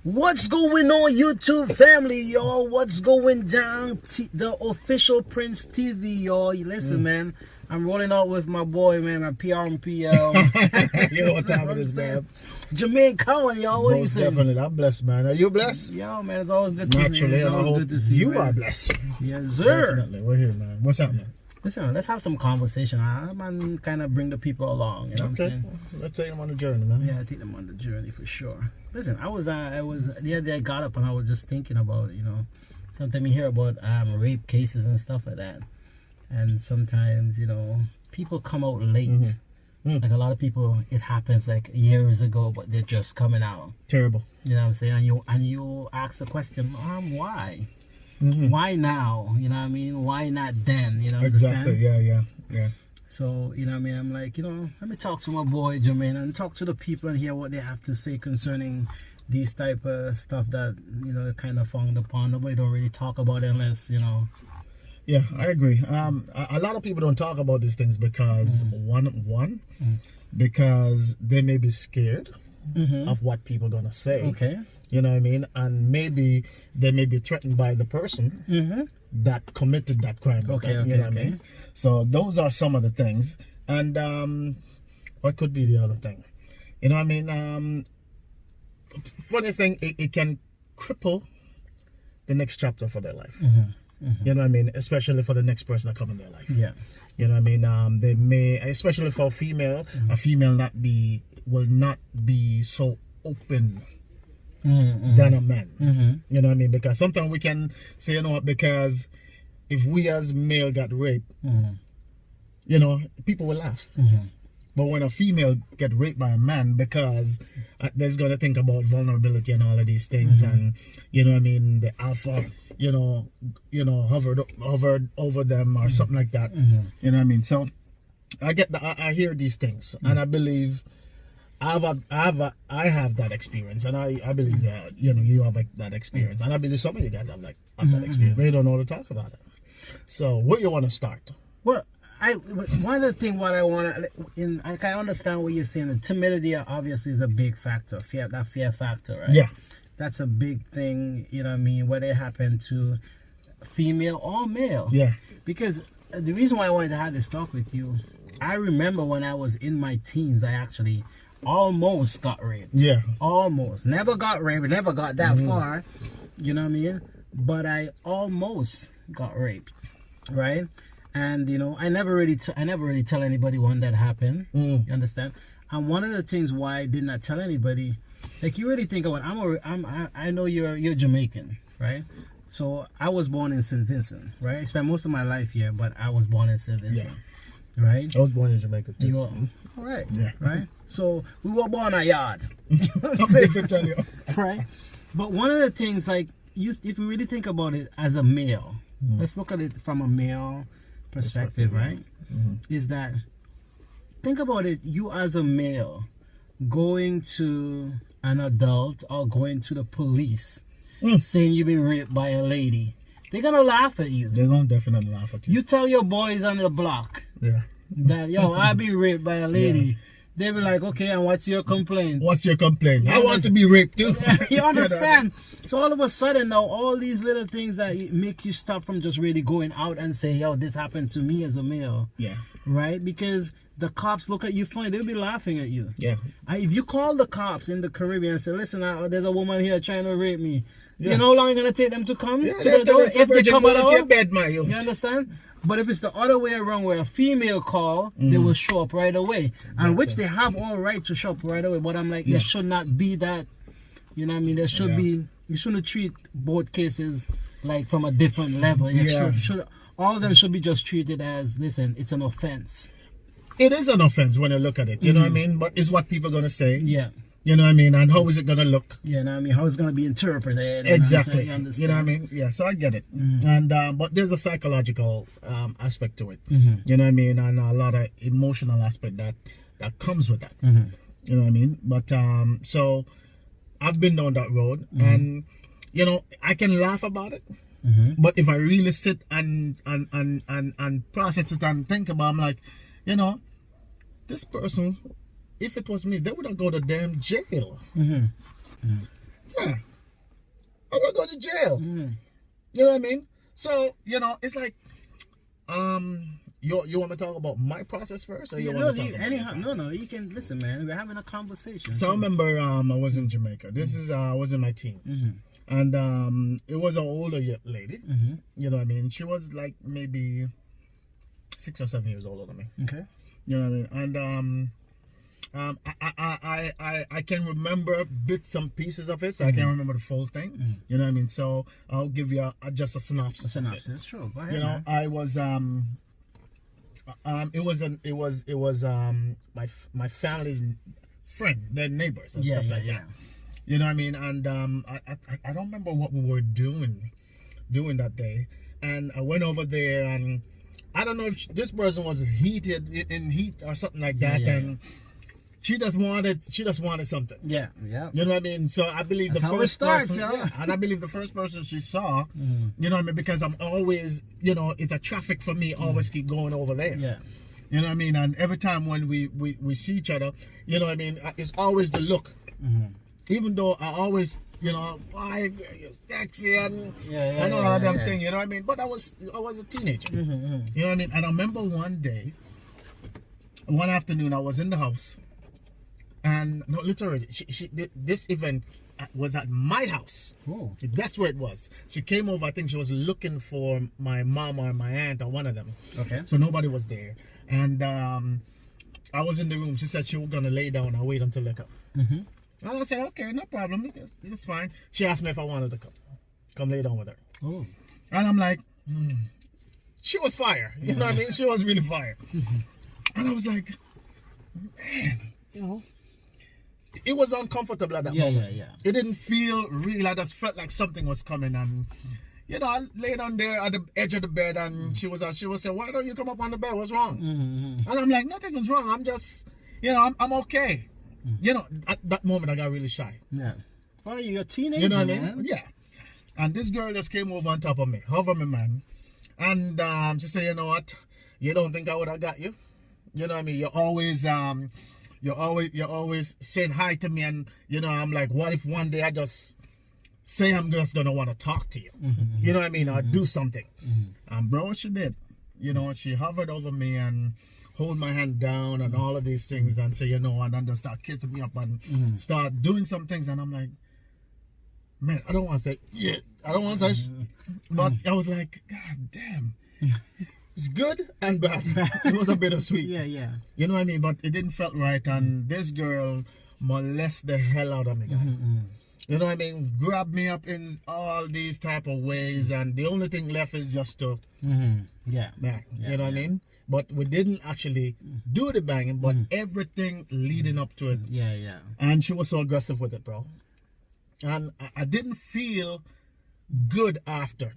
What's going on, YouTube family, y'all? What's going down? The official Prince TV, y'all. You listen, man. I'm rolling out with my boy, man, my PR and PL. You know what time it is, man. Jermaine Cohen, y'all. What you saying? Definitely, I'm blessed, man. Are you blessed? Yo, man, it's always good to see you. Naturally, and I hope you are blessed. Yes, sir. Definitely, we're here, man. What's happening? Listen, let's have some conversation. I'm kind of bring the people along. You know what I'm saying? Let's take them on the journey, man. Yeah, I take them on the journey for sure. Listen, I was the other day I got up and I was just thinking about, sometimes you hear about rape cases and stuff like that, and sometimes people come out late. Like a lot of people, it happens like years ago, but they're just coming out. Terrible. You know what I'm saying? And you ask the question, why? Why now? You know what I mean? Why not then? Exactly. Yeah. So, I mean? I'm like, let me talk to my boy Jermaine and talk to the people and hear what they have to say concerning these type of stuff that, kind of frowned upon. Nobody don't really talk about it unless, Yeah, I agree. A lot of people don't talk about these things because because they may be scared of what people are gonna say. Okay. You know what I mean? And maybe they may be threatened by the person that committed that crime. Okay. You know what I mean? So those are some of the things. And what could be the other thing? You know what I mean? Funny thing, it can cripple the next chapter for their life. You know what I mean? Especially for the next person that come in their life. Yeah. You know what I mean? They may, especially for a female will not be so open than a man. You know what I mean? Because sometimes we can say, because if we as male got raped, people will laugh. But when a female get raped by a man, because there's gonna think about vulnerability and all of these things, and you know what I mean, the alpha, hovered over them or something like that. You know what I mean? So I get that. I hear these things, and I believe I have that experience, and I believe that you have that experience, and I believe some of you guys have that experience. They don't know to talk about it. So where you want to start? Well, one of the things what I want to, I understand what you're saying. The timidity obviously is a big factor. Fear factor, right? Yeah. That's a big thing, you know what I mean, whether it happened to female or male. Yeah. Because the reason why I wanted to have this talk with you, I remember when I was in my teens, I actually almost got raped. Yeah. Almost. Never got raped, never got that far, you know what I mean? But I almost got raped, right? And, I never really tell anybody when that happened, you understand? And one of the things why I did not tell anybody, like you really think about, I know you're Jamaican, right? So I was born in St. Vincent, right? I spent most of my life here, but I was born in St. Vincent, right? I was born in Jamaica too. All right, yeah. Right? So we were born a yard, right? But one of the things, like, if you really think about it as a male, let's look at it from a male perspective, right? Is that, think about it, you as a male going to an adult or going to the police saying you've been raped by a lady, they're gonna laugh at you. They're gonna definitely laugh at you. You tell your boys on the block that, I've been raped by a lady, they be like, okay, and what's your complaint? What's your complaint? I want to be raped too. You understand? So all of a sudden now, all these little things that make you stop from just really going out and say, this happened to me as a male. Yeah. Right? Because the cops look at you funny. They'll be laughing at you. Yeah. If you call the cops in the Caribbean and say, listen, there's a woman here trying to rape me. You know how long it's going to take them to come to the door? If they come at all? You understand? But if it's the other way around, where a female call, they will show up right away. And which they have all right to show up right away. But I'm like, there should not be that. You know what I mean? There should be, you shouldn't treat both cases like from a different level. All of them should be just treated as, listen, it's an offense. It is an offense when you look at it, you know what I mean? But it's what people are going to say. Yeah. You know what I mean? And how is it going to look? You know what I mean? How is it going to be interpreted? Exactly. You know what I mean? Yeah, so I get it. And but there's a psychological aspect to it. You know what I mean? And a lot of emotional aspect that comes with that. You know what I mean? But so I've been down that road, and I can laugh about it. But if I really sit and process it and think about it, I'm like, this person, if it was me, they would have go to damn jail. Yeah. I'm gonna go to jail. You know what I mean? So, you know, it's like, you want me to talk about my process first, or you want me to talk about your process? No, you can listen, man. We're having a conversation. So I remember, I was in Jamaica. This is, I was in my teen, and it was an older lady. You know what I mean? She was like maybe 6 or 7 years older than me. Okay. You know what I mean? And I can remember bits and pieces of it, so I can't remember the full thing. You know what I mean? So I'll give you just a synopsis. Sure. Go ahead. You know, man. I was it was my family's friend, their neighbors and stuff like that. You know what I mean? And I don't remember what we were doing that day. And I went over there, and I don't know if this person was heated in heat or something like that, and she just wanted something. Yeah. You know what I mean? So I believe That's the how first it starts, person, and I believe the first person she saw, you know what I mean? Because I'm always, you know, it's a traffic for me, always keep going over there. Yeah. You know what I mean? And every time when we see each other, you know what I mean? It's always the look. Even though I always, you know, why sexy and all them thing, you know what I mean? But I was a teenager. You know what I mean? And I remember one afternoon, I was in the house. And no, literally, this event was at my house. Oh. That's where it was. She came over. I think she was looking for my mom or my aunt or one of them. Okay. So nobody was there. And I was in the room. She said she was going to lay down and wait until they come. And I said, okay, no problem. It's fine. She asked me if I wanted to come lay down with her. Oh. And I'm like, she was fire. You know what I mean? She was really fire. And I was like, man, you know. It was uncomfortable at that moment. It didn't feel real. I just felt like something was coming, and you know, I laid on there at the edge of the bed, and she was saying, "Why don't you come up on the bed? What's wrong?" And I'm like, "Nothing is wrong. I'm just, you know, I'm okay." You know, at that moment, I got really shy. Yeah. Well, you're a teenager, you know what I man. mean? Yeah. And this girl just came over on top of me, hover me, man, and she said, "You know what? You don't think I would have got you? You know what I mean? You're always saying hi to me, and you know, I'm like, what if one day I just say I'm just gonna want to talk to you? You know what I mean? Or do something." And bro, she did. You know, she hovered over me and hold my hand down and all of these things, and say, you know, and then just start kissing me up and start doing some things, and I'm like, man, I don't want to say I don't want to say, but I was like, God damn. It's good and bad. It was a bittersweet. Yeah. You know what I mean? But it didn't felt right, and this girl molested the hell out of me, guy. You know what I mean? Grabbed me up in all these type of ways, and the only thing left is just to bang. You know what I mean? But we didn't actually do the banging, but everything leading up to it. Yeah. And she was so aggressive with it, bro. And I didn't feel good after.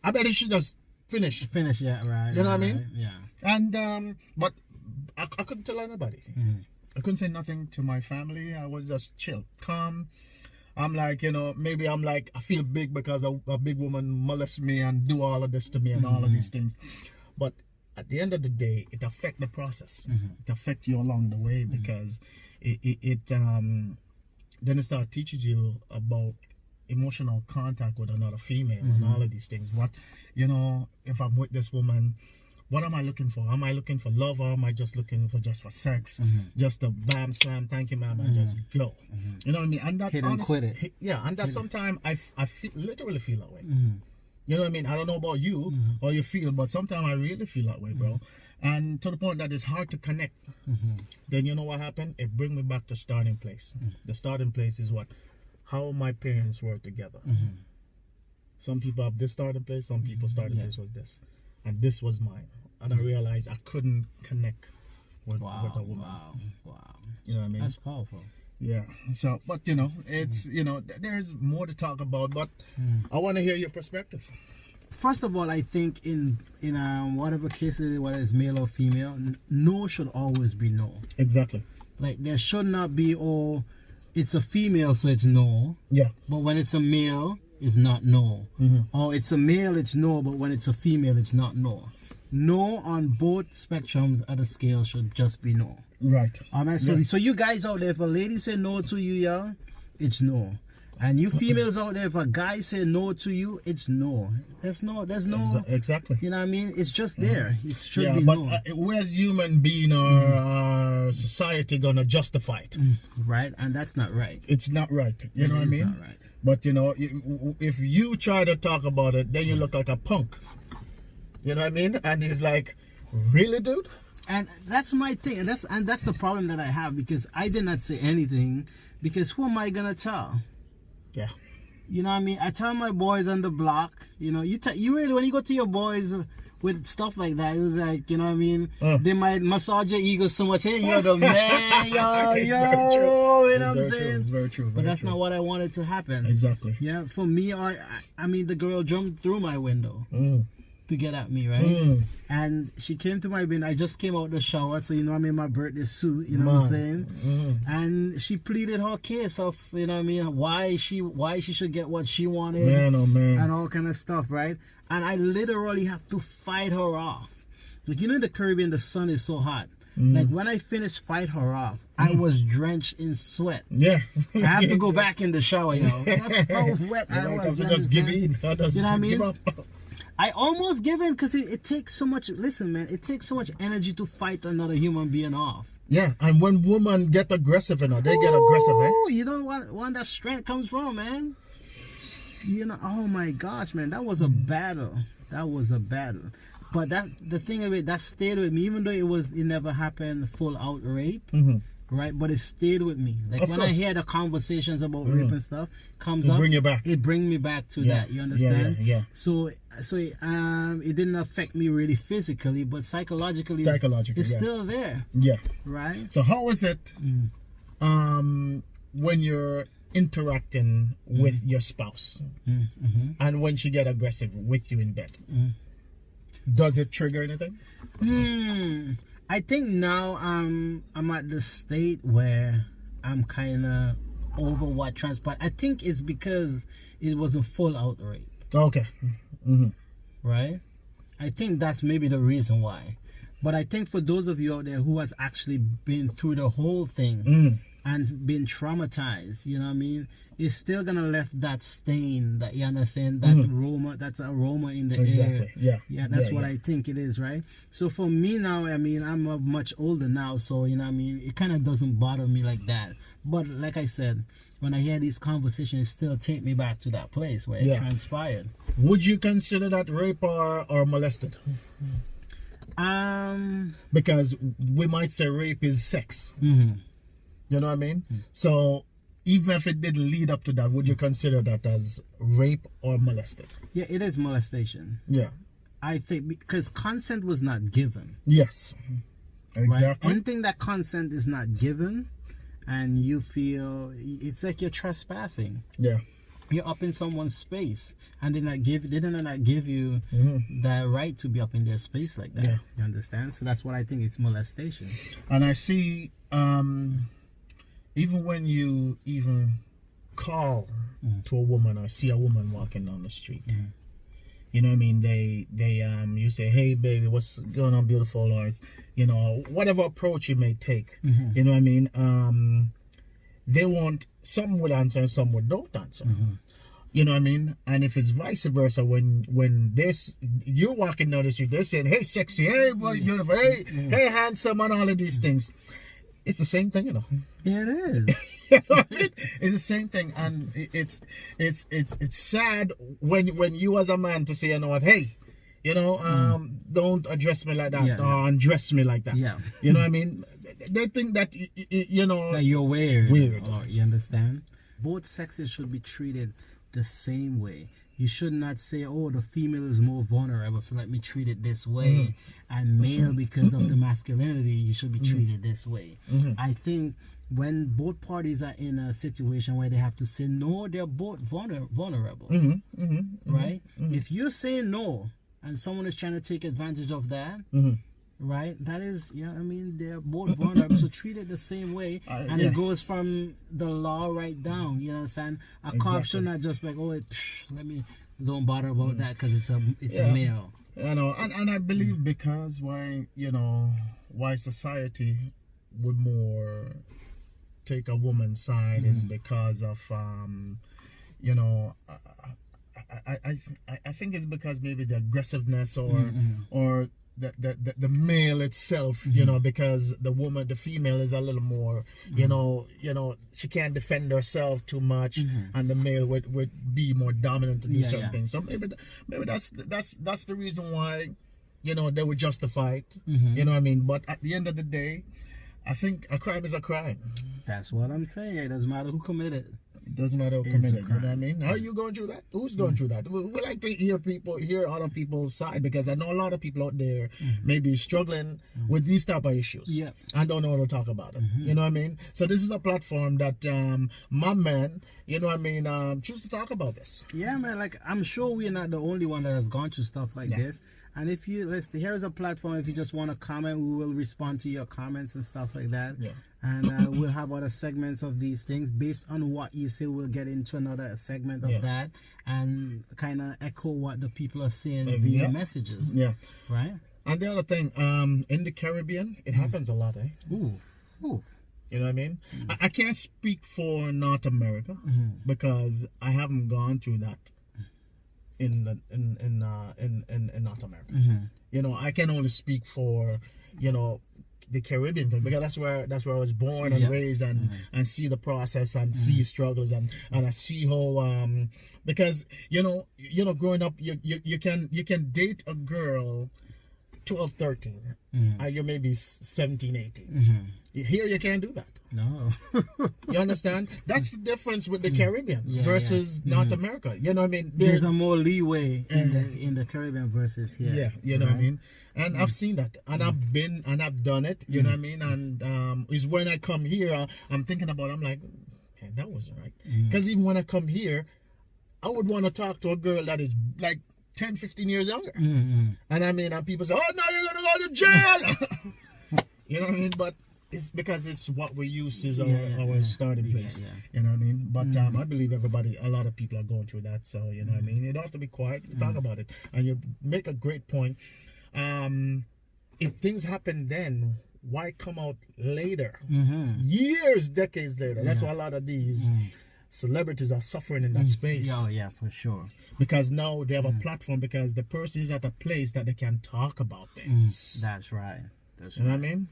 I bet she just finish, yeah, right. You know what I mean? Yeah. And but I couldn't tell anybody. I couldn't say nothing to my family. I was just chill, calm. I'm like, you know, maybe I'm like, I feel big because a big woman molests me and do all of this to me and all of these things. But at the end of the day, it affects the process. It affects you along the way, because it then it starts teaching you about emotional contact with another female and all of these things. What, you know, if I'm with this woman, what am I looking for? Am I looking for love, or am I just looking for for just a bam slam, thank you ma'am, and just go? You know what I mean? And that hit and quit it. And that sometimes I literally feel that way. You know what I mean? I don't know about you or you feel, but sometimes I really feel that way, bro. And to the point that it's hard to connect. Then you know what happened? It brings me back to starting place. The starting place is what? How my parents were together. Some people have this starting place, some people starting place was this. And this was mine. And I realized I couldn't connect with a woman. Wow. You know what I mean? That's powerful. Yeah. So, but you know, it's, you know, there's more to talk about, but I want to hear your perspective. First of all, I think in whatever case it is, whether it's male or female, no should always be no. Exactly. Like, there should not be, it's a female, so it's no. Yeah. But when it's a male, it's not no. Or it's a male, it's no, but when it's a female, it's not no. No on both spectrums of the scale should just be no. Right. Alright, so you guys out there, if a lady say no to you, yeah, it's no. And you females out there, if a guy say no to you, it's no. There's no. Exactly. You know what I mean? It's just there. It should be but no. Where's human being or society gonna justify it? Right, and that's not right. It's not right. You know what I mean? Not right. But you know, if you try to talk about it, then you look like a punk. You know what I mean? And he's like, really, dude? And that's my thing, and that's the problem that I have, because I did not say anything, because who am I gonna tell? Yeah. You know what I mean? I tell my boys on the block, you know, you really, when you go to your boys with stuff like that, it was like, you know what I mean? They might massage your ego so much. Hey, you're the man, yo, you know what I'm saying? It's very true. But that's not what I wanted to happen. Exactly. Yeah, for me, I mean, the girl jumped through my window to get at me, right? And she came to my bin. I just came out the shower, so you know I'm in my birthday suit, you know what I'm saying? And she pleaded her case of, you know what I mean, why she should get what she wanted, and all kind of stuff, right? And I literally have to fight her off. Like, you know, in the Caribbean, the sun is so hot. Like, when I finished fight her off, I was drenched in sweat. Yeah. I have to go back in the shower, yo. That's how wet I was. Just give in. You know what I mean? I almost give in, because it takes so much, listen, man, it takes so much energy to fight another human being off. Yeah, and when women get aggressive, you know, they get aggressive, eh? You don't want that strength comes from, man. You know, oh my gosh, man, that was a battle. That was a battle. But the thing of it, that stayed with me, even though it never happened full out rape. Right, but it stayed with me. Like, when I hear the conversations about rape and stuff comes up, it bring me back to that. You understand? Yeah. So it didn't affect me really physically, but psychologically it's still there. Yeah. Right. So how is it when you're interacting with your spouse and when she get aggressive with you in bed? Does it trigger anything? I think now I'm at the state where I'm kind of over what transpired. I think it's because it wasn't full out rape. Okay. Right? I think that's maybe the reason why. But I think for those of you out there who has actually been through the whole thing and been traumatized, you know what I mean, it's still gonna left that stain, that, you understand, that aroma, that's aroma in the air. Yeah, that's what I think it is, right? So for me now, I mean, I'm much older now, so you know what I mean, it kind of doesn't bother me like that. But like I said, when I hear these conversations, it still take me back to that place where it transpired. Would you consider that rape or molested? Because we might say rape is sex. You know what I mean? So even if it didn't lead up to that, would you consider that as rape or molested? Yeah, it is molestation. Yeah. I think because consent was not given. Yes. Exactly. Right? Anything that consent is not given and you feel, it's like you're trespassing. Yeah. You're up in someone's space and they did not give you the right to be up in their space like that. Yeah. You understand? So that's what I think, it's molestation. And I see even when you even call to a woman or see a woman walking down the street, you know what I mean, they you say, hey baby, what's going on, beautiful, or, you know, whatever approach you may take, you know what I mean, they want, some will answer and some will don't answer. You know what I mean? And if it's vice versa, when there's, you're walking down the street, they're saying, hey sexy, hey boy, beautiful, hey handsome, and all of these things. It's the same thing, you know. Yeah, it is. You know what I mean? It's the same thing, and it's sad when you as a man to say, you know what, hey, you know, don't address me like that or undress me like that. Yeah. You know what I mean? They think that you know that you're weird. Or, you understand? Both sexes should be treated the same way. You should not say, oh, the female is more vulnerable, so let me treat it this way. And male, because of the masculinity, you should be treated this way. I think when both parties are in a situation where they have to say no, they're both vulnerable. Right? If you say no and someone is trying to take advantage of that, right, that is, yeah, I mean, they're both vulnerable, so treat it the same way. And it goes from the law right down, you understand? A cop should not just be like, oh, don't bother about that because it's a male. You know, and I believe because why society would more take a woman's side is because of you know, I think it's because maybe the aggressiveness or the male itself, you know, because the female is a little more, you know, she can't defend herself too much, and the male would be more dominant to do certain things. So maybe that's the reason why, you know, they would justify it. You know what I mean? But at the end of the day, I think a crime is a crime. That's what I'm saying. It doesn't matter who committed it. It doesn't matter who committed it. You know what I mean? How are you going through that? Who's going through that? We like to hear other people's side, because I know a lot of people out there may be struggling with these type of issues. Yeah. And don't know how to talk about it. You know what I mean? So this is a platform that my man, you know what I mean, choose to talk about this. Yeah, man. Like, I'm sure we're not the only one that has gone through stuff like this. And if you here's a platform. If you just want to comment, we will respond to your comments and stuff like that. Yeah. And we'll have other segments of these things based on what you say. We'll get into another segment of that and kind of echo what the people are saying via messages. Yeah. Right. And the other thing, in the Caribbean, it happens a lot, eh? Ooh. You know what I mean? I can't speak for North America because I haven't gone through that in North America. You know, I can only speak for, you know, the Caribbean, because that's where I was born and raised, and see the process and see struggles, and I see how because you know growing up, you can date a girl 12, 13 and you're maybe 17, 18. Here you can't do that. No. You understand? That's the difference with the Caribbean versus North America. You know what I mean? There's a more leeway in the Caribbean versus here. Yeah, you know what I mean? And I've seen that, and I've been and I've done it, you know what I mean? And is when I come here, I'm thinking about it, I'm like, man, that wasn't right. Because even when I come here, I would want to talk to a girl that is like 10, 15 years younger. And I mean, and people say, oh, no, you're going to go to jail. You know what I mean? But it's because it's what we use as our starting place. You know what I mean? But I believe a lot of people are going through that. So, you know what I mean? You don't have to be quiet. You talk about it. And you make a great point. If things happen then, why come out later? Years, decades later. That's why a lot of these celebrities are suffering in that space. Oh, yeah, for sure. Because now they have a platform, because the person is at a place that they can talk about things. That's right. You know what I mean?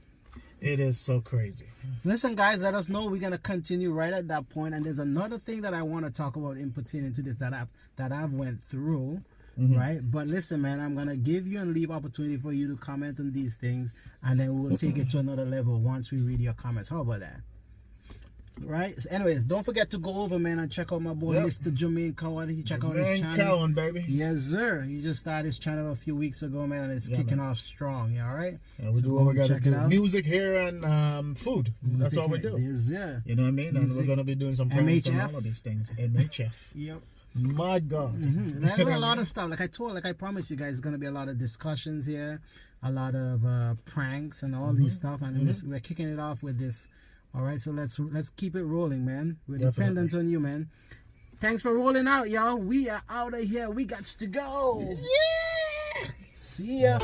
It is so crazy. Listen, guys, let us know. We're gonna continue right at that point. And there's another thing that I want to talk about in pertaining to this that I've went through. Right, but listen, man, I'm gonna give you and leave opportunity for you to comment on these things, and then we'll take it to another level once we read your comments. How about that? Right. Anyways, don't forget to go over, man, and check out my boy Mr. Jermaine Cowan. He check out his channel. Cowan, baby. Yes, sir. He just started his channel a few weeks ago, man, and it's kicking off strong. All right. Yeah, we do what we gotta do. Music here and food. That's what we do. Yes, you know what I mean? And we're gonna be doing some promos on all of these things. MHF. Yep. My God. There's a lot of stuff. Like I promised you guys, there's gonna be a lot of discussions here, a lot of pranks and all these stuff, and we're kicking it off with this. All right, so let's keep it rolling, man. We're dependent on you, man. Thanks for rolling out, y'all. We are out of here. We got to go. Yeah. See ya.